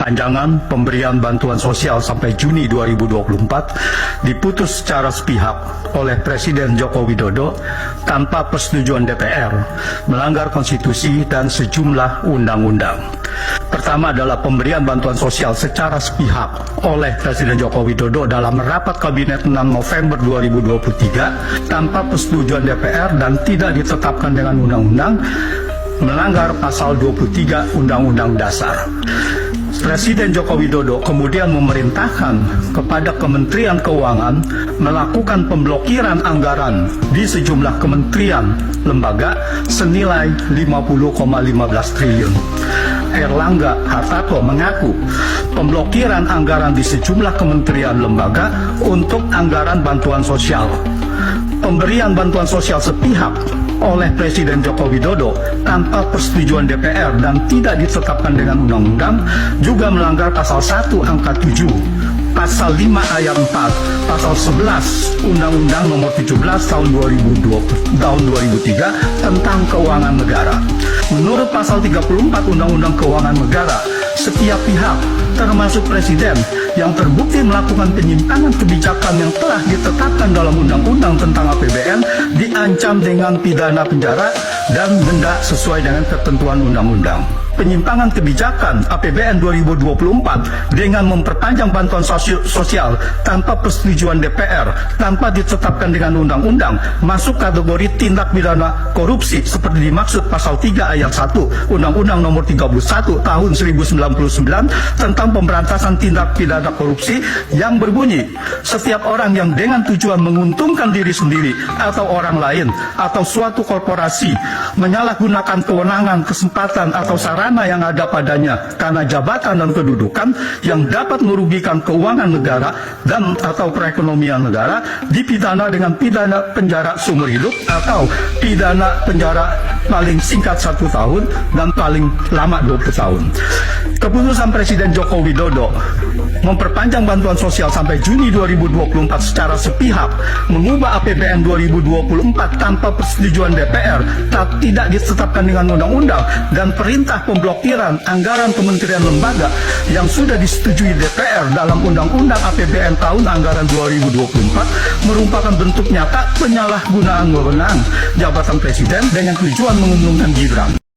perpanjangan pemberian bantuan sosial sampai Juni 2024 diputus secara sepihak oleh Presiden Joko Widodo tanpa persetujuan DPR, melanggar konstitusi dan sejumlah undang-undang. Pertama adalah pemberian bantuan sosial secara sepihak oleh Presiden Joko Widodo dalam rapat Kabinet 6 November 2023 tanpa persetujuan DPR dan tidak ditetapkan dengan undang-undang, melanggar pasal 23 Undang-Undang Dasar. Presiden Joko Widodo kemudian memerintahkan kepada Kementerian Keuangan melakukan pemblokiran anggaran di sejumlah kementerian lembaga senilai 50,15 triliun. Erlangga Hartarto mengaku pemblokiran anggaran di sejumlah kementerian lembaga untuk anggaran bantuan sosial. Pemberian bantuan sosial sepihak oleh Presiden Joko Widodo tanpa persetujuan DPR dan tidak ditetapkan dengan undang-undang juga melanggar pasal 1 angka 7, pasal 5 ayat 4, pasal 11 Undang-Undang nomor 17 tahun 2003 tentang keuangan negara. Menurut pasal 34 Undang-Undang Keuangan Negara, setiap pihak termasuk Presiden yang terbukti melakukan penyimpangan kebijakan yang telah ditetapkan dalam Undang-Undang tentang APBN diancam dengan pidana penjara dan denda sesuai dengan ketentuan undang-undang. Penyimpangan kebijakan APBN 2024 dengan memperpanjang bantuan sosial tanpa persetujuan DPR, tanpa ditetapkan dengan undang-undang, masuk kategori tindak pidana korupsi seperti dimaksud pasal 3 ayat 1 Undang-Undang nomor 31 tahun 1099 tentang pemberantasan tindak pidana korupsi yang berbunyi, setiap orang yang dengan tujuan menguntungkan diri sendiri atau orang lain atau suatu korporasi menyalahgunakan kewenangan, kesempatan atau sarana yang ada padanya karena jabatan dan kedudukan yang dapat merugikan keuangan negara dan atau perekonomian negara dipidana dengan pidana penjara seumur hidup atau pidana penjara paling singkat 1 tahun dan paling lama 20 tahun. Keputusan Presiden Joko Widodo memperpanjang bantuan sosial sampai Juni 2024 secara sepihak, mengubah APBN 2024 tanpa persetujuan DPR, tidak ditetapkan dengan undang-undang, dan perintah pemblokiran anggaran kementerian lembaga yang sudah disetujui DPR dalam Undang-Undang APBN tahun anggaran 2024 merupakan bentuk nyata penyalahgunaan wewenang jabatan Presiden dengan tujuan menguntungkan Gibran.